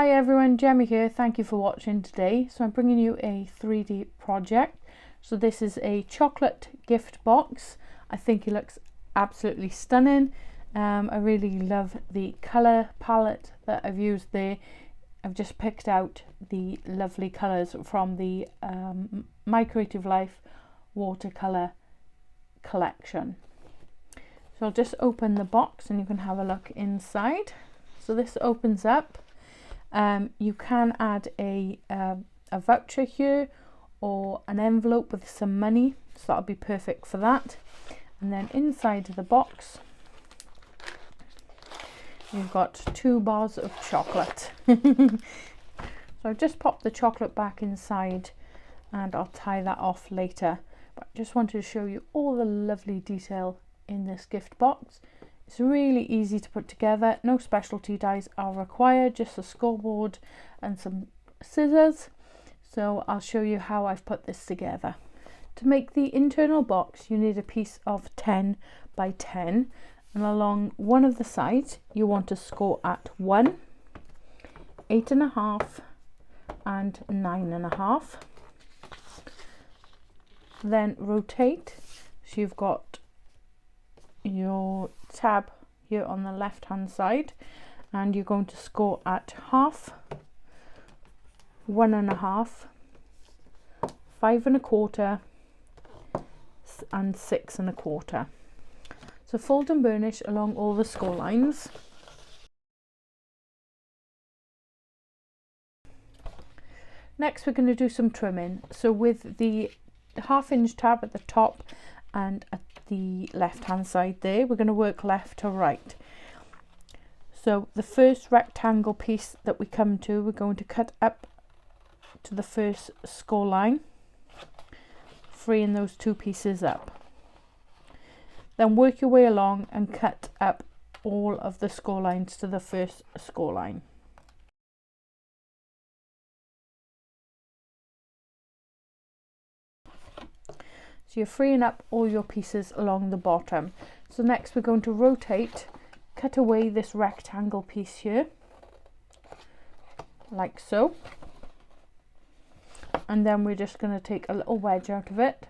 Hi everyone, Gemma here. Thank you for watching today. So I'm bringing you a 3D project. So this is a chocolate gift box. I think it looks absolutely stunning. I really love the colour palette that I've used there. I've just picked out the lovely colours from the My Creative Life watercolour collection. So I'll just open the box and you can have a look inside. So this opens up. You can add a voucher here or an envelope with some money, so that'll be perfect for that. And then inside the box you've got 2 bars of chocolate. So I've just popped the chocolate back inside and I'll tie that off later, but I just wanted to show you all the lovely detail in this gift box. It's really easy to put together, no specialty dies are required, just a scoreboard and some scissors. So I'll show you how I've put this together. To make the internal box you need a piece of 10 by 10, and along one of the sides you want to score at 1, 8.5 and 9.5. Then rotate, so you've got your tab here on the left hand side, and you're going to score at 1/2, 1.5, 5.25 and 6.25. So fold and burnish along all the score lines. Next we're going to do some trimming. So with the 1/2 inch tab at the top and at the left hand side there, we're going to work left to right. So the first rectangle piece that we come to, we're going to cut up to the first score line, freeing those 2 pieces up. Then work your way along and cut up all of the score lines to the first score line. So you're freeing up all your pieces along the bottom. So next we're going to rotate, cut away this rectangle piece here, like so. And then we're just going to take a little wedge out of it.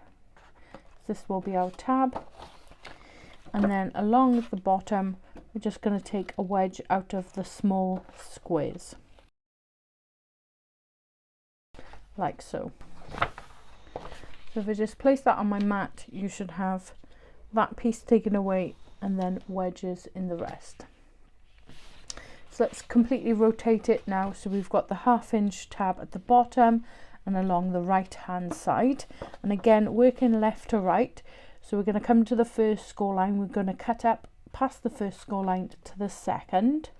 This will be our tab. And then along the bottom, we're just going to take a wedge out of the small squares, like so. So if I just place that on my mat, you should have that piece taken away and then wedges in the rest. So let's completely rotate it now. So we've got the 1/2 inch tab at the bottom and along the right hand side, and again working left to right. So we're going to come to the first score line, we're going to cut up past the first score line to the second,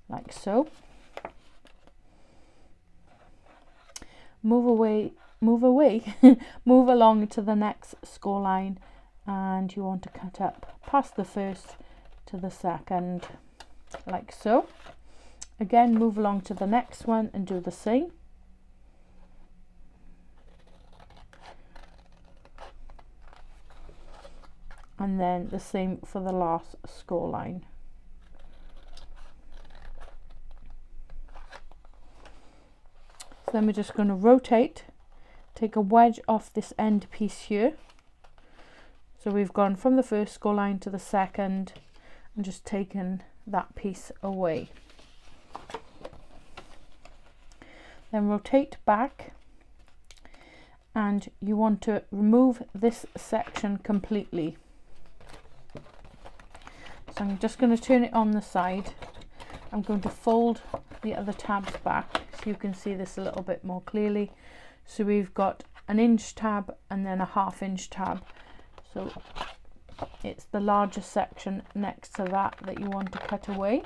like so. Move along to the next score line, and you want to cut up past the first to the second, like so. Again, move along to the next one and do the same. And then the same for the last score line. So then we're just going to rotate, take a wedge off this end piece here. So we've gone from the first score line to the second and just taken that piece away. Then rotate back, and you want to remove this section completely. So I'm just going to turn it on the side. I'm going to fold the other tabs back so you can see this a little bit more clearly. So we've got an inch tab and then a 1/2 inch tab. So it's the larger section next to that you want to cut away.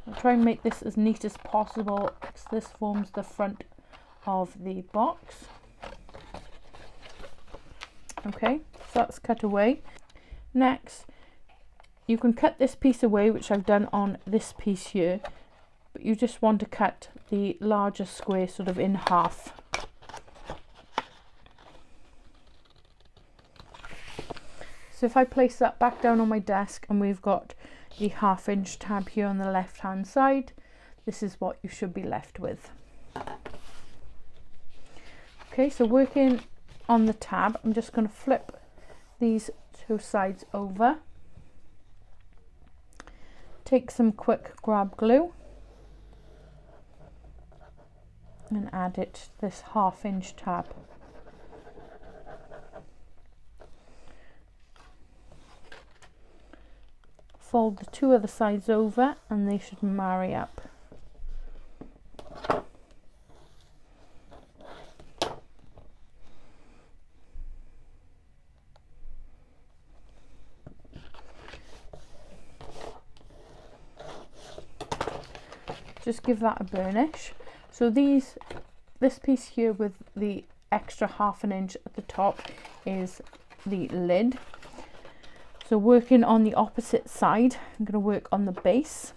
I'll try and make this as neat as possible because this forms the front of the box. Okay, so that's cut away. Next, you can cut this piece away, which I've done on this piece here, but you just want to cut the larger square sort of in half. So if I place that back down on my desk, and we've got the 1/2 inch tab here on the left hand side, this is what you should be left with. Okay, so working on the tab, I'm just going to flip these two sides over, take some quick grab glue and add it to this 1/2 inch tab. Fold the two other sides over and they should marry up. Just give that a burnish. So this piece here with the extra 1/2 inch at the top is the lid. So working on the opposite side, I'm going to work on the base.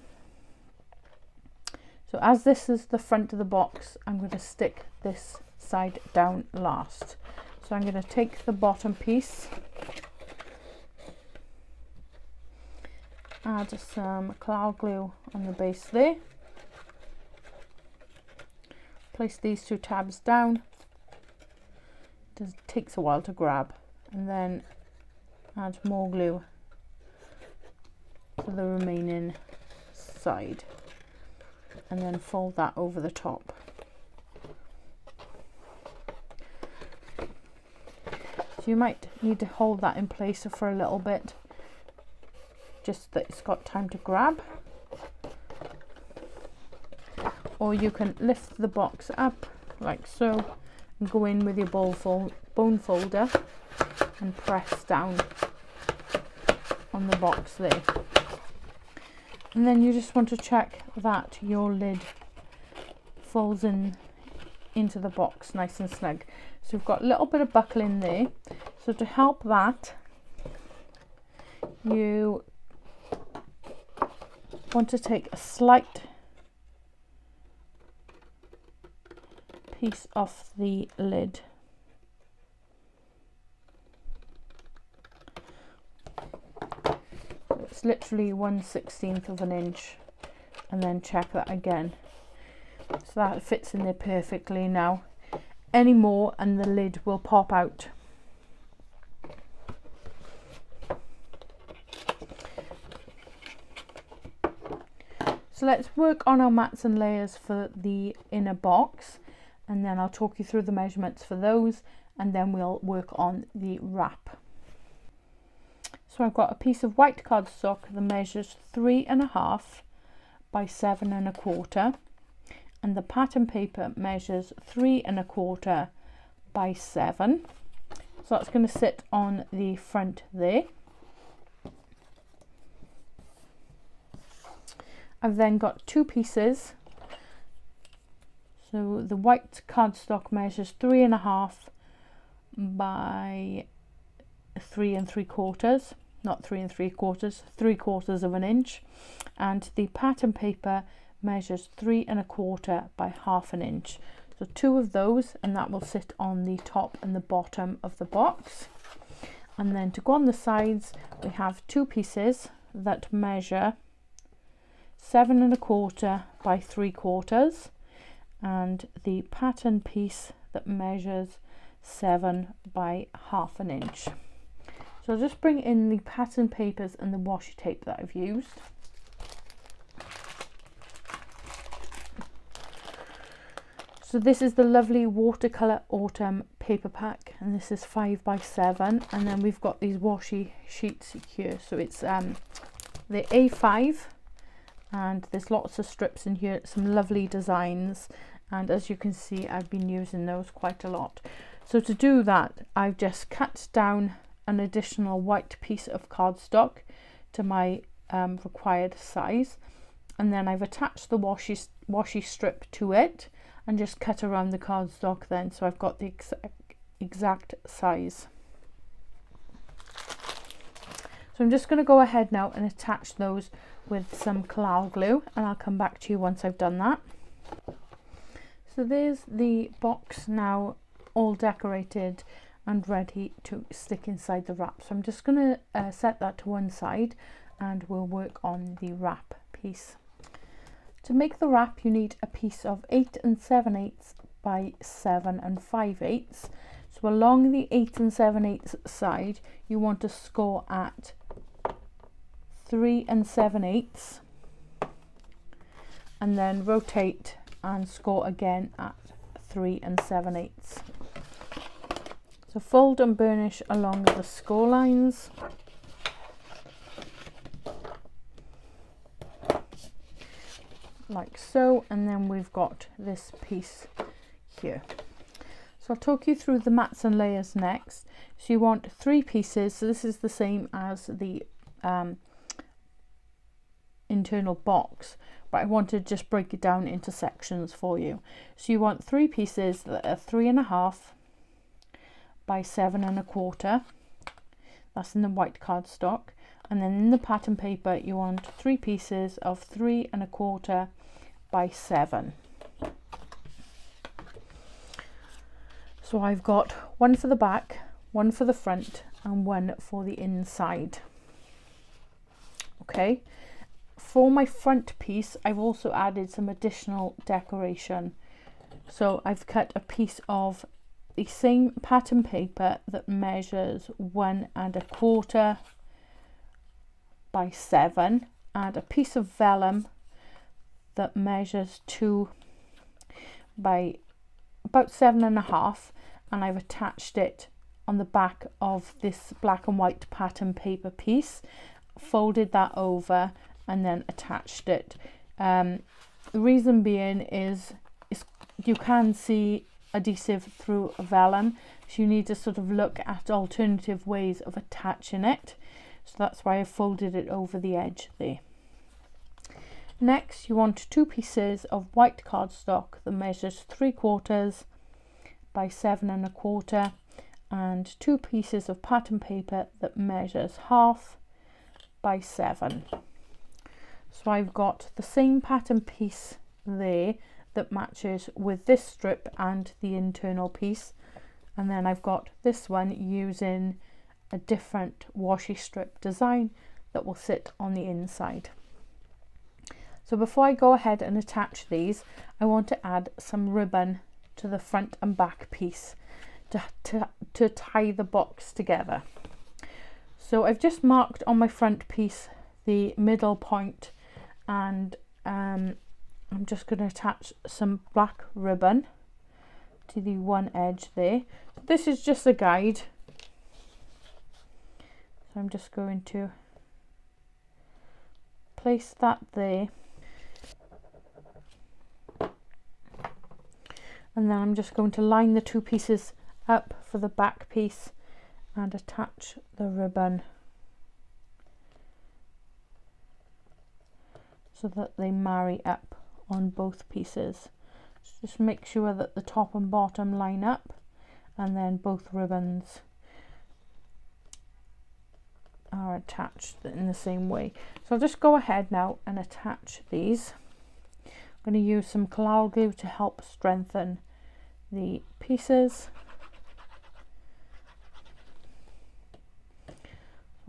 So as this is the front of the box, I'm going to stick this side down last. So I'm going to take the bottom piece, add some cloud glue on the base there, place these two tabs down. It takes a while to grab, and then add more glue to the remaining side, and then fold that over the top. So you might need to hold that in place for a little bit, just that it's got time to grab. Or you can lift the box up like so and go in with your bone folder and press down on the box there. And then you just want to check that your lid folds into the box nice and snug. So we've got a little bit of buckling there. So to help that, you want to take a slight piece off the lid. It's literally 1/16 of an inch, and then check that again. So that fits in there perfectly now. Any more and the lid will pop out. So let's work on our mats and layers for the inner box, and then I'll talk you through the measurements for those, and then we'll work on the wrap. So I've got a piece of white cardstock that measures 3.5 by 7.25, and the pattern paper measures 3.25 by 7. So that's going to sit on the front there. I've then got two pieces. So the white cardstock measures 3.5 by 3 3/4, not 3 3/4, 3/4 of an inch, and the pattern paper measures 3.25 by 1/2 inch. So two of those, and that will sit on the top and the bottom of the box. And then to go on the sides, we have two pieces that measure 7.25 by 3/4, and the pattern piece that measures 7 by 1/2 inch. So I'll just bring in the pattern papers and the washi tape that I've used. So this is the lovely Watercolour Autumn paper pack, and this is 5 by 7, and then we've got these washi sheets here. So it's the A5, and there's lots of strips in here, some lovely designs, and as you can see, I've been using those quite a lot. So to do that, I've just cut down an additional white piece of cardstock to my required size, and then I've attached the washi strip to it and just cut around the cardstock then, so I've got the exact size. So I'm just going to go ahead now and attach those with some cloud glue, and I'll come back to you once I've done that. So there's the box now all decorated and ready to stick inside the wrap. So I'm just going to set that to one side and we'll work on the wrap piece. To make the wrap you need a piece of 8 7/8 by 7 5/8. So along the 8 7/8 side you want to score at 3 7/8 and then rotate and score again at 3 7/8. So fold and burnish along the score lines. Like so, and then we've got this piece here. So I'll talk you through the mats and layers next. So you want 3 pieces, so this is the same as the internal box, but I want to just break it down into sections for you. So you want 3 pieces that are 3.5 by 7 1/4. That's in the white cardstock. And then in the pattern paper you want 3 pieces of 3 1/4 by 7. So I've got one for the back, one for the front, and one for the inside. Okay, for my front piece I've also added some additional decoration. So I've cut a piece of the same pattern paper that measures 1 1/4 by 7 and a piece of vellum that measures 2 by about 7 1/2, and I've attached it on the back of this black and white pattern paper piece, folded that over and then attached it. The reason being is you can see adhesive through a vellum, so you need to sort of look at alternative ways of attaching it. So that's why I folded it over the edge there. Next you want 2 pieces of white cardstock that measures 3/4 by 7 1/4 and 2 pieces of pattern paper that measures 1/2 by 7. So I've got the same pattern piece there that matches with this strip and the internal piece, and then I've got this one using a different washi strip design that will sit on the inside. So before I go ahead and attach these, I want to add some ribbon to the front and back piece to tie the box together. So I've just marked on my front piece the middle point, and I'm just going to attach some black ribbon to the one edge there. This is just a guide. So I'm just going to place that there, and then I'm just going to line the 2 pieces up for the back piece and attach the ribbon so that they marry up on both pieces. So just make sure that the top and bottom line up, and then both ribbons are attached in the same way. So I'll just go ahead now and attach these. I'm going to use some Coral glue to help strengthen the pieces.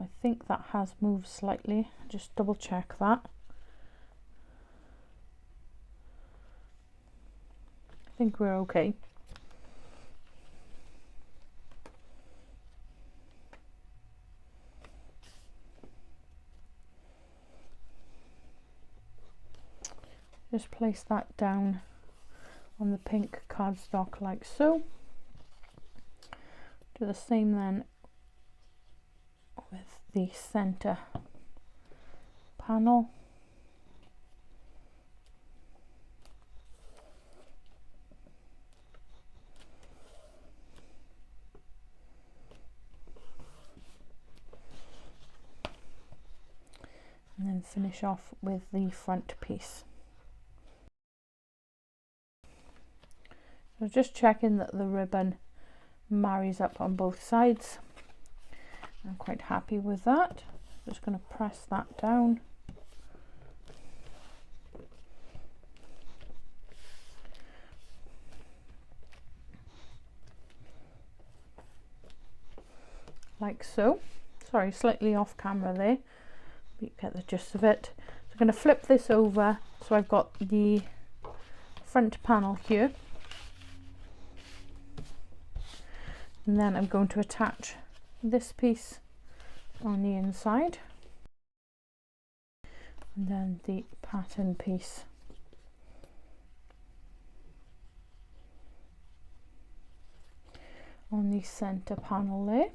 I think that has moved slightly, just double check that. I think we're okay. Just place that down on the pink cardstock like so. Do the same then with the center panel. And then finish off with the front piece. So just checking that the ribbon marries up on both sides. I'm quite happy with that. Just going to press that down. like so. Sorry, slightly off camera there, but you get the gist of it. So I'm going to flip this over, so I've got the front panel here, and then I'm going to attach this piece on the inside, and then the pattern piece on the center panel there.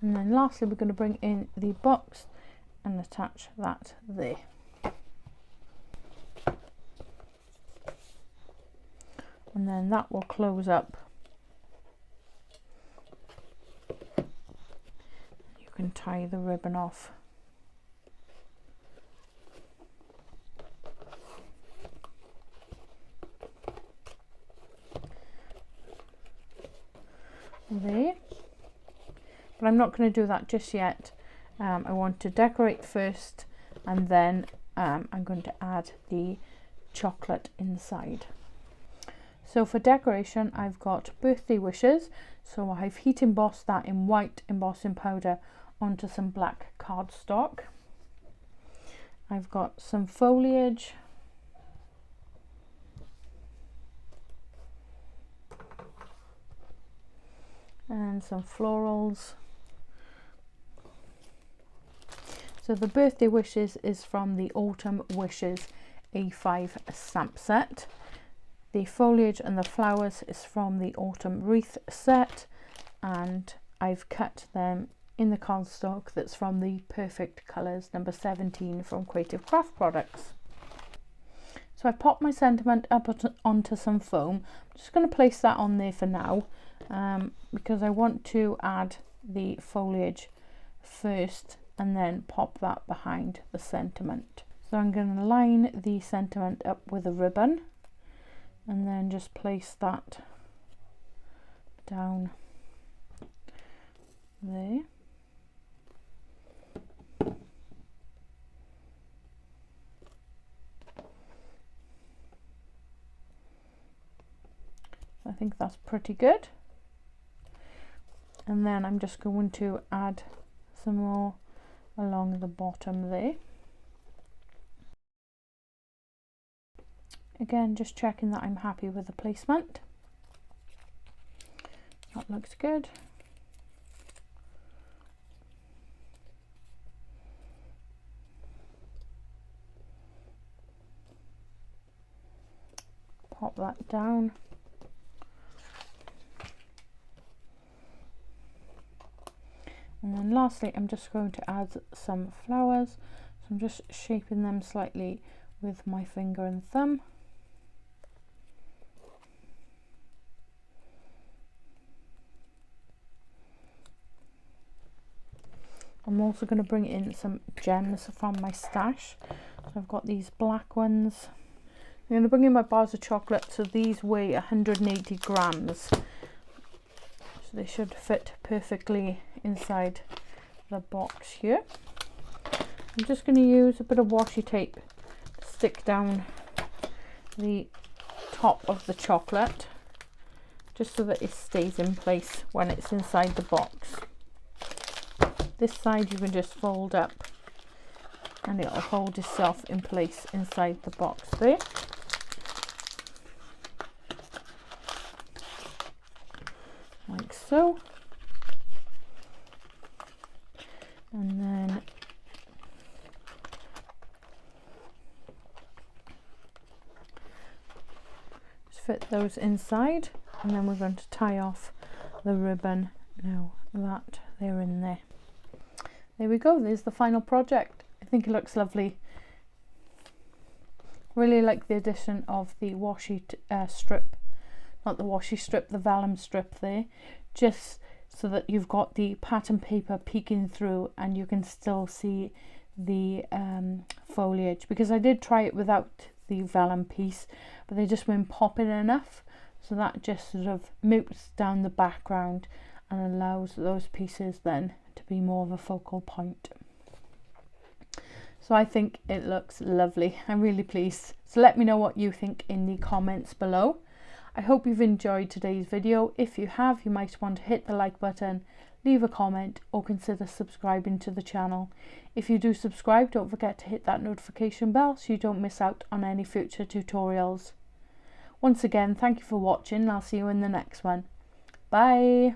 And then lastly, we're going to bring in the box and attach that there. And then that will close up. You can tie the ribbon off. There. But I'm not going to do that just yet. I want to decorate first, and then I'm going to add the chocolate inside. So for decoration, I've got birthday wishes. So I've heat embossed that in white embossing powder onto some black cardstock. I've got some foliage. And some florals. So the birthday wishes is from the Autumn Wishes A5 stamp set. The foliage and the flowers is from the Autumn Wreath set, and I've cut them in the cardstock that's from the Perfect Colours number 17 from Creative Craft Products. So I popped my sentiment up onto some foam. I'm just going to place that on there for now, because I want to add the foliage first and then pop that behind the sentiment. So I'm going to line the sentiment up with a ribbon and then just place that down there. I think that's pretty good. And then I'm just going to add some more along the bottom there. Again, just checking that I'm happy with the placement. That looks good. Pop that down. And then lastly, I'm just going to add some flowers. So I'm just shaping them slightly with my finger and thumb. I'm also going to bring in some gems from my stash. So I've got these black ones. I'm going to bring in my bars of chocolate. So these weigh 180 grams. So they should fit perfectly inside the box here. I'm just going to use a bit of washi tape to stick down the top of the chocolate, just so that it stays in place when it's inside the box. This side you can just fold up and it'll hold itself in place inside the box there. Like so. And then just fit those inside, and then we're going to tie off the ribbon now that they're in there. There we go, there's the final project. I think it looks lovely. Really like the addition of the washi strip, not the washi strip, the vellum strip there, just so that you've got the pattern paper peeking through and you can still see the foliage, because I did try it without the vellum piece, but they just weren't popping enough, so that just sort of mutes down the background and allows those pieces then to be more of a focal point. So I think it looks lovely. I'm really pleased. So let me know what you think in the comments below. I hope you've enjoyed today's video. If you have, you might want to hit the like button, leave a comment or consider subscribing to the channel. If you do subscribe, don't forget to hit that notification bell so you don't miss out on any future tutorials. Once again, thank you for watching and I'll see you in the next one. Bye!